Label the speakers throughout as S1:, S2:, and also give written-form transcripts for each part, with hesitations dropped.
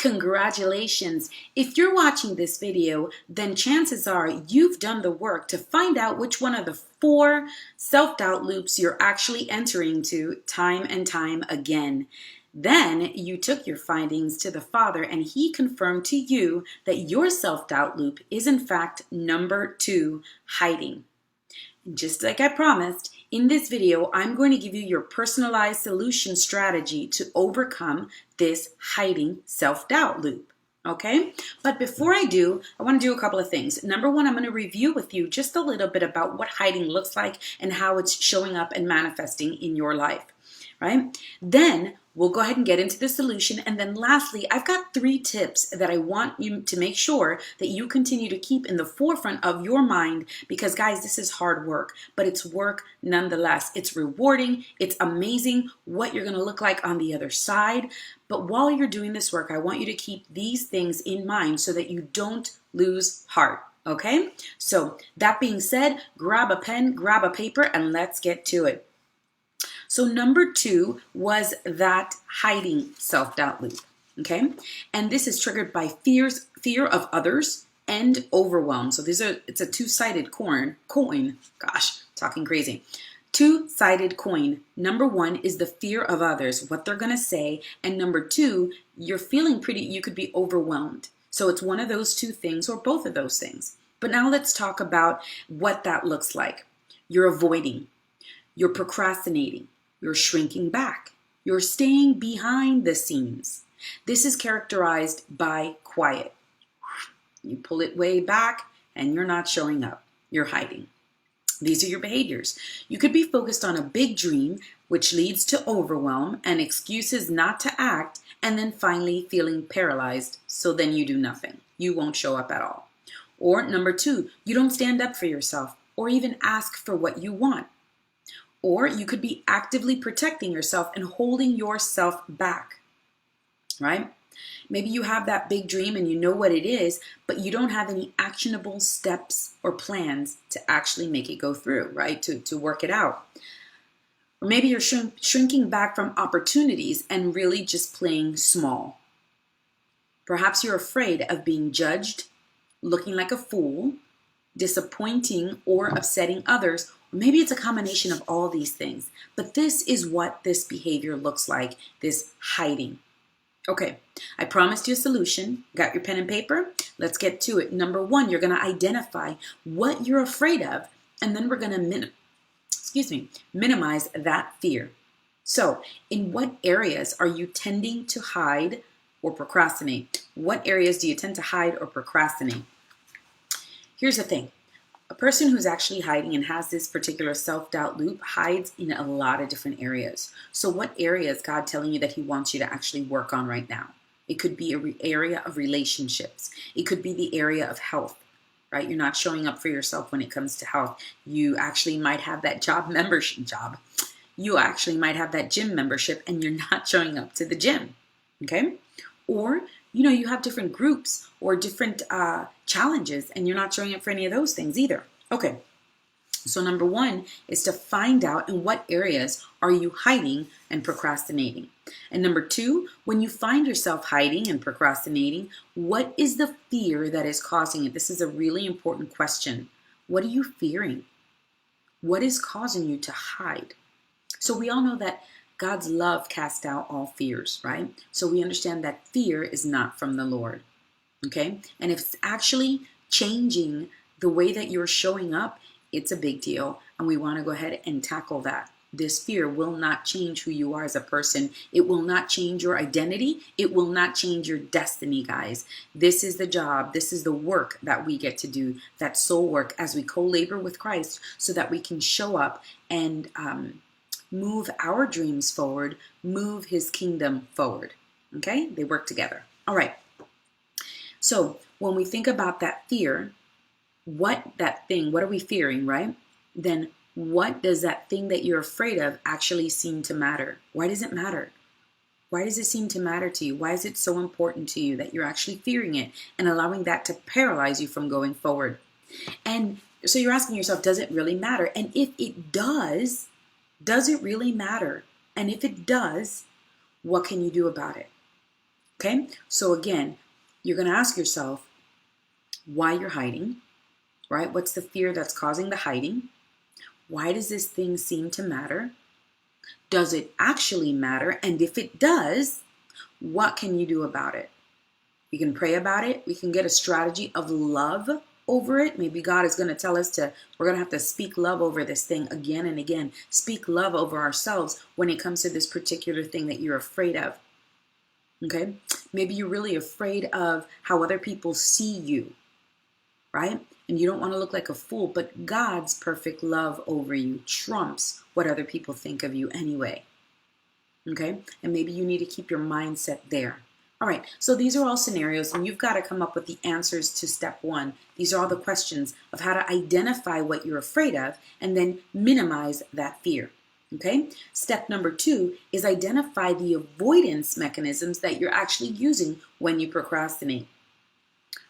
S1: Congratulations! If you're watching this video, then chances are you've done the work to find out which one of the 4 self-doubt loops you're actually entering to time and time again. Then you took your findings to the Father and He confirmed to you that your self-doubt loop is in fact number 2, hiding. Just like I promised, in this video, I'm going to give you your personalized solution strategy to overcome this hiding self-doubt loop. Okay? But before I do, I want to do a couple of things. Number 1, I'm going to review with you just a little bit about what hiding looks like and how it's showing up and manifesting in your life. Right? Then we'll go ahead and get into the solution. And then lastly, I've got 3 tips that I want you to make sure that you continue to keep in the forefront of your mind, because guys, this is hard work, but it's work nonetheless. It's rewarding. It's amazing what you're going to look like on the other side. But while you're doing this work, I want you to keep these things in mind so that you don't lose heart. Okay? So that being said, grab a pen, grab a paper, and let's get to it. So number 2 was that hiding self-doubt loop, okay? And this is triggered by fear of others and overwhelm. So it's a two-sided coin. Gosh, talking crazy. Two-sided coin. Number 1 is the fear of others, what they're gonna say. And number 2, you're feeling you could be overwhelmed. So it's one of those 2 things or both of those things. But now let's talk about what that looks like. You're avoiding, you're procrastinating, you're shrinking back. You're staying behind the scenes. This is characterized by quiet. You pull it way back and you're not showing up. You're hiding. These are your behaviors. You could be focused on a big dream, which leads to overwhelm and excuses not to act, and then finally feeling paralyzed, so then you do nothing. You won't show up at all. Or number 2, you don't stand up for yourself or even ask for what you want. Or you could be actively protecting yourself and holding yourself back, right? Maybe you have that big dream and you know what it is, but you don't have any actionable steps or plans to actually make it go through, right? To work it out. Or maybe you're shrinking back from opportunities and really just playing small. Perhaps you're afraid of being judged, looking like a fool, disappointing or upsetting others. Maybe it's a combination of all these things, but this is what this behavior looks like, this hiding. Okay, I promised you a solution. Got your pen and paper? Let's get to it. Number 1, you're going to identify what you're afraid of, and then we're going to minimize that fear. So, in what areas are you tending to hide or procrastinate? What areas do you tend to hide or procrastinate? Here's the thing. A person who's actually hiding and has this particular self-doubt loop hides in a lot of different areas. So what area is God telling you that He wants you to actually work on right now? It could be an area of relationships. It could be the area of health, right? You're not showing up for yourself when it comes to health. You actually might have that You actually might have that gym membership and you're not showing up to the gym, okay? Or you have different groups or different challenges and you're not showing up for any of those things either. Okay, so number 1 is to find out in what areas are you hiding and procrastinating. And number 2, when you find yourself hiding and procrastinating, what is the fear that is causing it? This is a really important question. What are you fearing? What is causing you to hide? So we all know that God's love casts out all fears, right? So we understand that fear is not from the Lord, okay? And if it's actually changing the way that you're showing up, it's a big deal. And we want to go ahead and tackle that. This fear will not change who you are as a person. It will not change your identity. It will not change your destiny, guys. This is the job. This is the work that we get to do, that soul work as we co-labor with Christ so that we can show up and move our dreams forward, move His kingdom forward. Okay? They work together. All right. So when we think about that fear, what are we fearing, right? Then what does that thing that you're afraid of actually seem to matter? Why does it matter? Why does it seem to matter to you? Why is it so important to you that you're actually fearing it and allowing that to paralyze you from going forward? And so you're asking yourself, does it really matter? And if it does it really matter? And if it does, what can you do about it? Okay? So again, you're going to ask yourself why you're hiding, right? What's the fear that's causing the hiding? Why does this thing seem to matter? Does it actually matter? And if it does, what can you do about it? We can pray about it. We can get a strategy of love over it. Maybe God is going to tell us we're going to have to speak love over this thing again and again. Speak love over ourselves when it comes to this particular thing that you're afraid of. Okay? Maybe you're really afraid of how other people see you, right? And you don't want to look like a fool, but God's perfect love over you trumps what other people think of you anyway. Okay? And maybe you need to keep your mindset there. All right, so these are all scenarios, and you've got to come up with the answers to step one. These are all the questions of how to identify what you're afraid of and then minimize that fear. Okay? Step number two is identify the avoidance mechanisms that you're actually using when you procrastinate.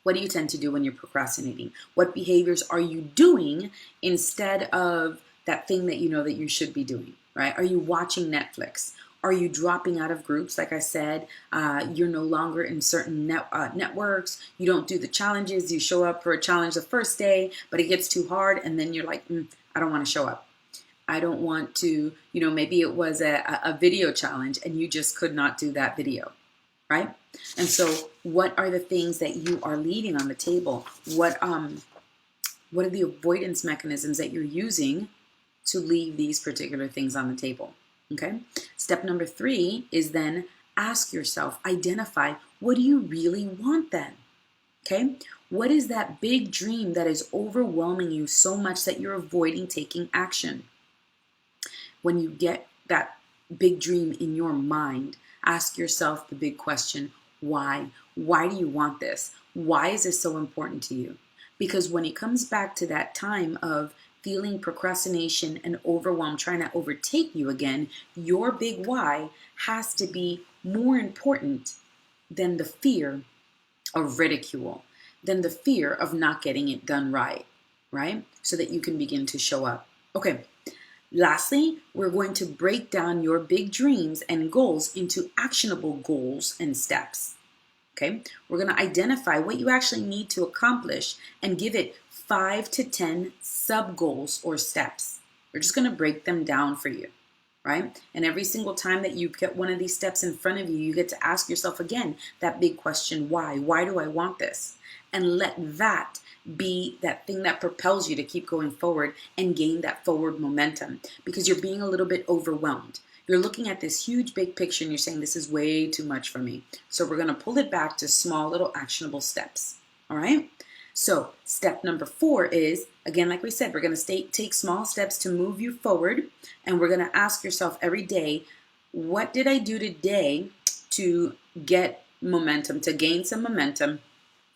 S1: What do you tend to do when you're procrastinating? What behaviors are you doing instead of that thing that you know that you should be doing, right? Are you watching Netflix? Are you dropping out of groups? Like I said, you're no longer in certain networks. You don't do the challenges. You show up for a challenge the first day, but it gets too hard. And then you're like, I don't want to show up. I don't want to, maybe it was a video challenge and you just could not do that video, right? And so what are the things that you are leaving on the table? What are the avoidance mechanisms that you're using to leave these particular things on the table? Okay. Step number three is then ask yourself, identify, what do you really want then? Okay. What is that big dream that is overwhelming you so much that you're avoiding taking action? When you get that big dream in your mind, ask yourself the big question, why? Why do you want this? Why is this so important to you? Because when it comes back to that time of feeling procrastination and overwhelm trying to overtake you again, your big why has to be more important than the fear of ridicule, than the fear of not getting it done right? So that you can begin to show up. Okay. Lastly, we're going to break down your big dreams and goals into actionable goals and steps. Okay? We're going to identify what you actually need to accomplish and give it 5 to 10 sub-goals or steps. We're just going to break them down for you, right? And every single time that you get one of these steps in front of you, you get to ask yourself again that big question, why? Why do I want this? And let that be that thing that propels you to keep going forward and gain that forward momentum, because you're being a little bit overwhelmed. You're looking at this huge big picture and you're saying, this is way too much for me. So we're going to pull it back to small little actionable steps. All right. So step number 4 is, again, like we said, we're going to take small steps to move you forward. And we're going to ask yourself every day, what did I do today to get momentum, to gain some momentum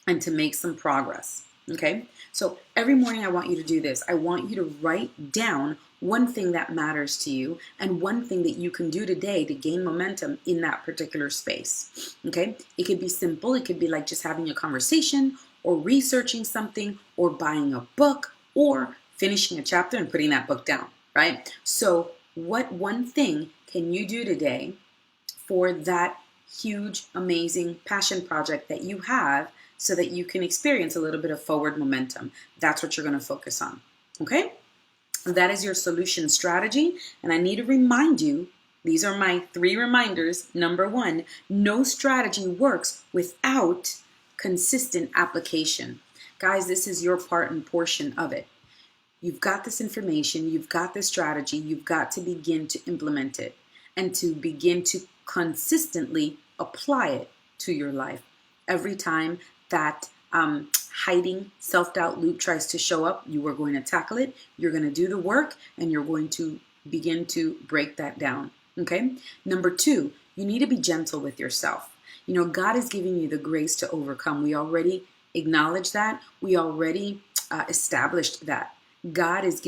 S1: and to make some progress? Okay. So every morning I want you to do this. I want you to write down one thing that matters to you and one thing that you can do today to gain momentum in that particular space. Okay. It could be simple. It could be like just having a conversation or researching something or buying a book or finishing a chapter and putting that book down, right? So what one thing can you do today for that huge, amazing passion project that you have so that you can experience a little bit of forward momentum? That's what you're going to focus on. Okay? That is your solution strategy. And I need to remind you, these are my 3 reminders. Number 1, no strategy works without consistent application. Guys, this is your part and portion of it. You've got this information, you've got this strategy, you've got to begin to implement it and to begin to consistently apply it to your life. Every time that hiding self-doubt loop tries to show up, you are going to tackle it, you're going to do the work, and you're going to begin to break that down. Okay? Number 2, you need to be gentle with yourself. You know, God is giving you the grace to overcome. We already acknowledged that. We already established that. God is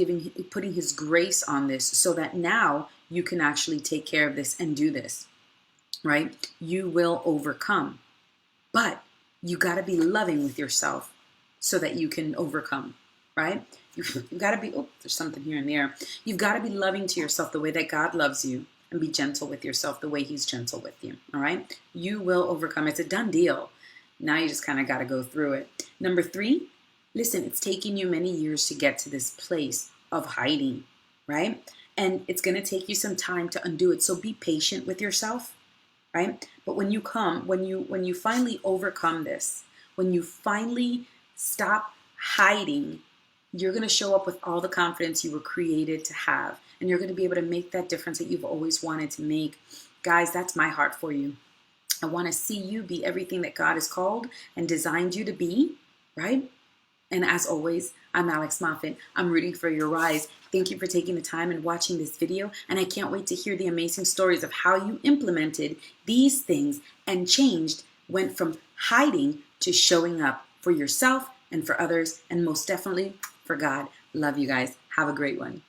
S1: putting his grace on this so that now you can actually take care of this and do this, right? You will overcome. But you got to be loving with yourself so that you can overcome, right? You've got to be, there's something here in the air. You've got to be loving to yourself the way that God loves you. and be gentle with yourself the way he's gentle with you. All right? You will overcome. It's a done deal. Now you just kind of got to go through it. Number 3, listen, it's taken you many years to get to this place of hiding, right? And it's going to take you some time to undo it. So be patient with yourself, right? But when you finally overcome this, when you finally stop hiding, you're going to show up with all the confidence you were created to have. And you're going to be able to make that difference that you've always wanted to make. Guys, that's my heart for you. I want to see you be everything that God has called and designed you to be, right? And as always, I'm Alex Moffat. I'm rooting for your rise. Thank you for taking the time and watching this video. And I can't wait to hear the amazing stories of how you implemented these things and changed, went from hiding to showing up for yourself and for others, and most definitely for God. Love you guys. Have a great one.